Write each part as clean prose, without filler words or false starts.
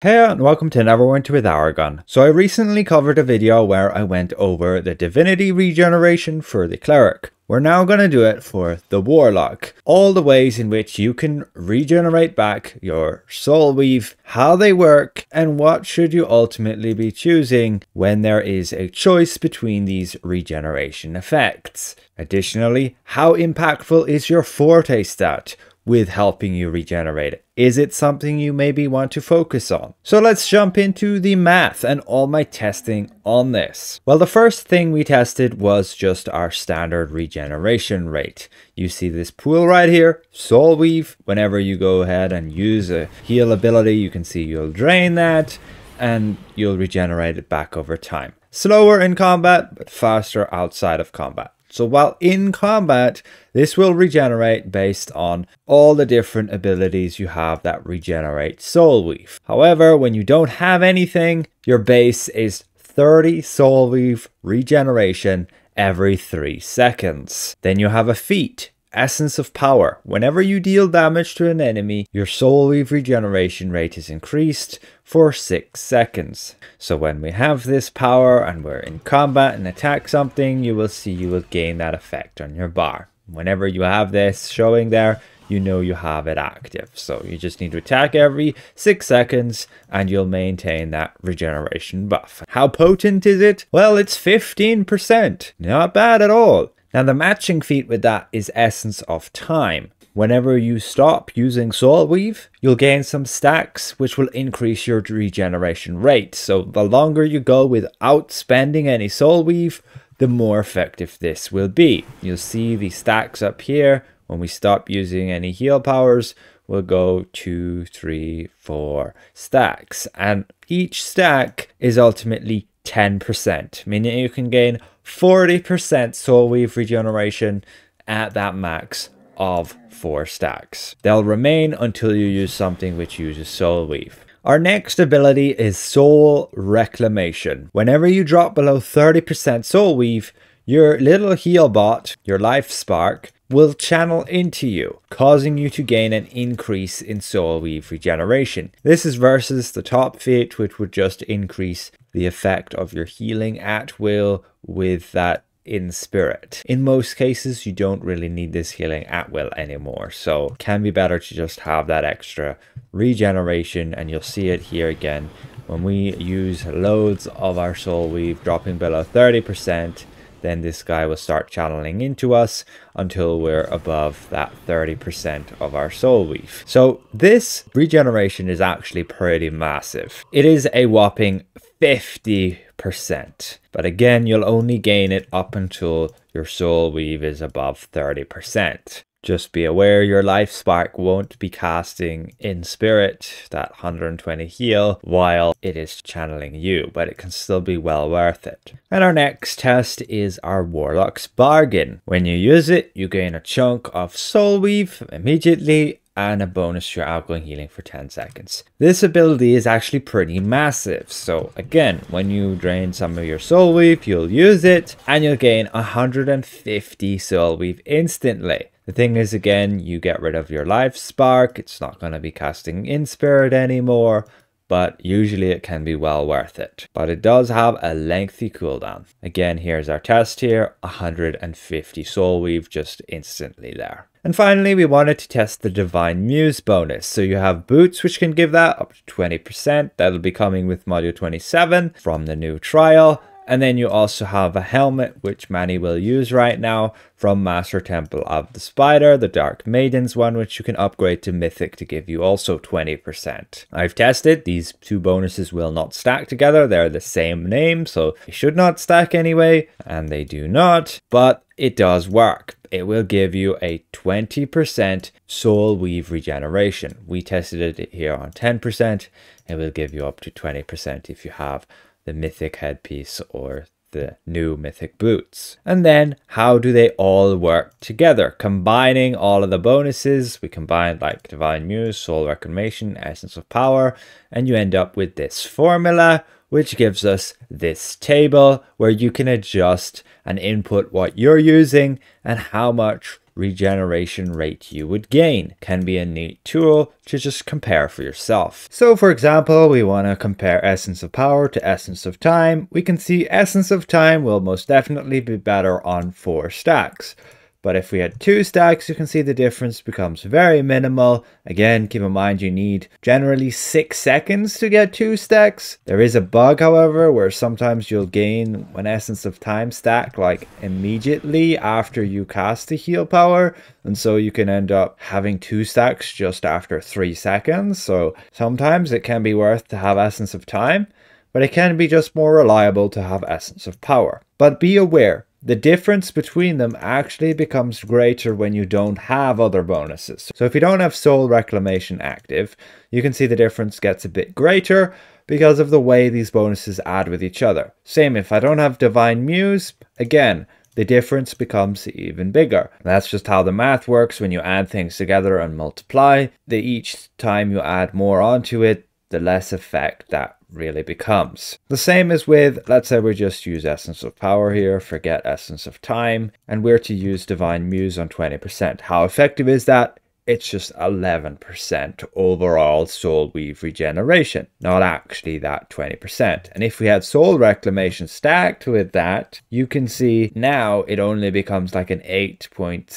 Hey and welcome to Neverwinter with Aragon. So I recently covered a video where I went over the divinity regeneration for the cleric. We're now going to do it for the warlock. All the ways in which you can regenerate back your Soulweave, how they work, and what should you ultimately be choosing when there is a choice between these regeneration effects. Additionally, how impactful is your Forte stat with helping you regenerate it? Is it something you maybe want to focus on? So let's jump into the math and all my testing on this. Well, the first thing we tested was just our standard regeneration rate. You see this pool right here, Soulweave. Whenever you go ahead and use a heal ability, you can see you'll drain that and you'll regenerate it back over time. Slower in combat, but faster outside of combat. So while in combat, this will regenerate based on all the different abilities you have that regenerate Soulweave. However, when you don't have anything, your base is 30 Soulweave regeneration every 3 seconds. Then you have a feat, Essence of Power. Whenever you deal damage to an enemy, your Soulweave regeneration rate is increased for 6 seconds. So when we have this power and we're in combat and attack something, you will see you will gain that effect on your bar. Whenever you have this showing there, you know you have it active. So you just need to attack every 6 seconds and you'll maintain that regeneration buff. How potent is it? Well, it's 15%. Not bad at all. Now the matching feat with that is Essence of Time. Whenever you stop using Soulweave, you'll gain some stacks which will increase your regeneration rate. So the longer you go without spending any Soulweave, the more effective this will be. You'll see the stacks up here. When we stop using any heal powers, we'll go 2, 3, 4 stacks. And each stack is ultimately 10%, meaning you can gain 40% Soulweave regeneration at that max of 4 stacks. They'll remain until you use something which uses Soulweave. Our next ability is Soul Reclamation. Whenever you drop below 30% Soulweave, your little heal bot, your life spark, will channel into you, causing you to gain an increase in Soulweave regeneration. This is versus the top feat, which would just increase the effect of your healing at will with that in spirit. In most cases, you don't really need this healing at will anymore, so it can be better to just have that extra regeneration. And you'll see it here again when we use loads of our Soulweave dropping below 30%. Then this guy will start channeling into us until we're above that 30% of our Soulweave. So this regeneration is actually pretty massive. It is a whopping 50%. But again, you'll only gain it up until your Soulweave is above 30%. Just be aware your life spark won't be casting in spirit that 120 heal while it is channeling you, but it can still be well worth it. And our next test is our Warlock's Bargain. When you use it, you gain a chunk of Soulweave immediately and a bonus to your outgoing healing for 10 seconds. This ability is actually pretty massive. So again, when you drain some of your Soulweave, you'll use it and you'll gain 150 Soulweave instantly. The thing is, again, you get rid of your life spark. It's not going to be casting in spirit anymore, but usually it can be well worth it. But it does have a lengthy cooldown. Again, here's our test here, 150 Soulweave just instantly there. And finally, we wanted to test the Divine Muse bonus. So you have boots, which can give that up to 20%. That'll be coming with module 27 from the new trial. And then you also have a helmet, which many will use right now from Master Temple of the Spider, the Dark Maidens one, which you can upgrade to Mythic to give you also 20%. I've tested, these two bonuses will not stack together. They're the same name, so they should not stack anyway, and they do not, but it does work. It will give you a 20% Soulweave regeneration. We tested it here on 10%. It will give you up to 20% if you have the Mythic headpiece or the new Mythic boots. And then how do they all work together? Combining all of the bonuses, we combined like Divine Muse, Soul Reclamation, Essence of Power, and you end up with this formula, which gives us this table where you can adjust and input what you're using and how much regeneration rate you would gain. Can be a neat tool to just compare for yourself. So for example, we want to compare Essence of Power to Essence of Time. We can see Essence of Time will most definitely be better on 4 stacks. But if we had 2 stacks, you can see the difference becomes very minimal. Again, keep in mind you need generally 6 seconds to get 2 stacks. There is a bug, however, where sometimes you'll gain an Essence of Time stack like immediately after you cast the heal power. And so you can end up having 2 stacks just after 3 seconds. So sometimes it can be worth to have Essence of Time, but it can be just more reliable to have Essence of Power. But be aware, the difference between them actually becomes greater when you don't have other bonuses. So if you don't have Soul Reclamation active, you can see the difference gets a bit greater because of the way these bonuses add with each other. Same if I don't have Divine Muse, again, the difference becomes even bigger. That's just how the math works when you add things together and multiply. Each time you add more onto it, the less effect that really becomes. The same as with, let's say we just use Essence of Power here, forget Essence of Time, and we're to use Divine Muse on 20%. How effective is that? It's just 11% overall Soulweave regeneration, not actually that 20%. And if we had Soul Reclamation stacked with that, you can see now it only becomes like an 8.65%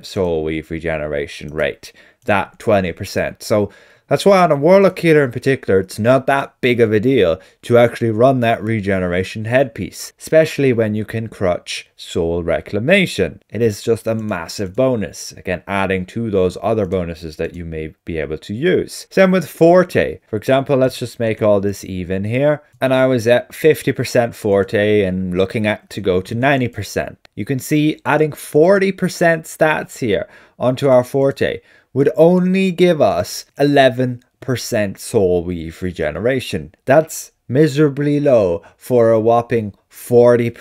Soulweave regeneration rate, that 20%. So that's why on a Warlock Healer in particular, it's not that big of a deal to actually run that regeneration headpiece, especially when you can crutch Soul Reclamation. It is just a massive bonus, again adding to those other bonuses that you may be able to use. Same with Forte. For example, let's just make all this even here, and I was at 50% Forte and looking at to go to 90%. You can see adding 40% stats here onto our Forte would only give us 11% Soulweave regeneration. That's miserably low for a whopping 40%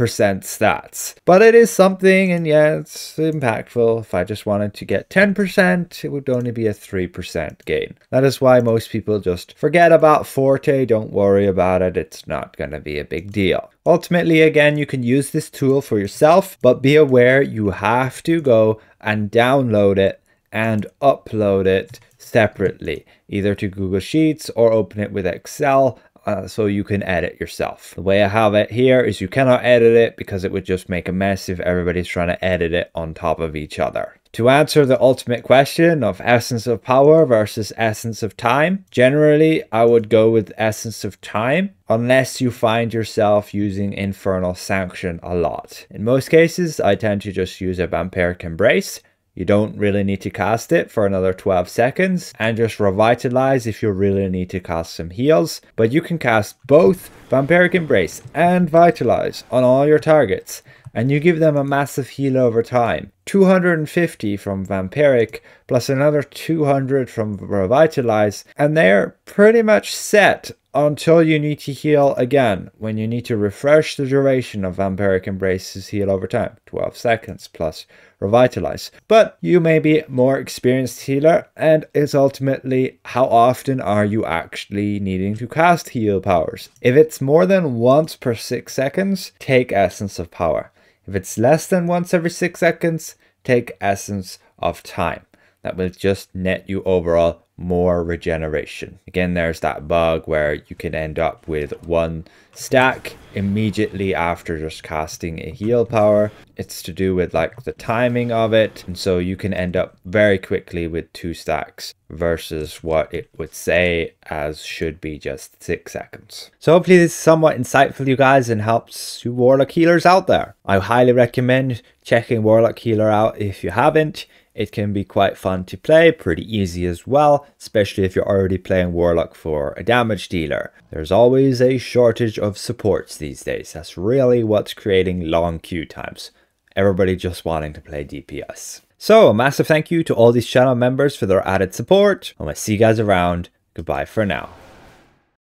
stats. But it is something, and yeah, it's impactful. If I just wanted to get 10%, it would only be a 3% gain. That is why most people just forget about Forte, don't worry about it, it's not going to be a big deal. Ultimately, again, you can use this tool for yourself, but be aware you have to go and download it and upload it separately, either to Google Sheets or open it with Excel so you can edit yourself. The way I have it here is you cannot edit it because it would just make a mess if everybody's trying to edit it on top of each other. To answer the ultimate question of Essence of Power versus Essence of Time, generally I would go with Essence of Time unless you find yourself using Infernal Sanction a lot. In most cases, I tend to just use a Vampiric Embrace. You don't really need to cast it for another 12 seconds, and just Revitalize if you really need to cast some heals. But you can cast both Vampiric Embrace and Vitalize on all your targets, and you give them a massive heal over time. 250 from Vampiric plus another 200 from Revitalize, and they're pretty much set until you need to heal again, when you need to refresh the duration of Vampiric Embrace's heal over time, 12 seconds plus Revitalize. But you may be a more experienced healer, and it's ultimately how often are you actually needing to cast heal powers. If it's more than once per 6 seconds, take Essence of Power. If it's less than once every 6 seconds, take Essence of Time. That will just net you overall more regeneration. Again, there's that bug where you can end up with 1 stack immediately after just casting a heal power. It's to do with like the timing of it, and so you can end up very quickly with 2 stacks versus what it would say as should be just 6 seconds. So hopefully this is somewhat insightful, you guys, and helps you Warlock Healers out there. I highly recommend checking Warlock Healer out if you haven't. It can be quite fun to play, pretty easy as well, especially if you're already playing Warlock for a damage dealer. There's always a shortage of supports these days. That's really what's creating long queue times. Everybody just wanting to play DPS. So a massive thank you to all these channel members for their added support. I will see you guys around. Goodbye for now.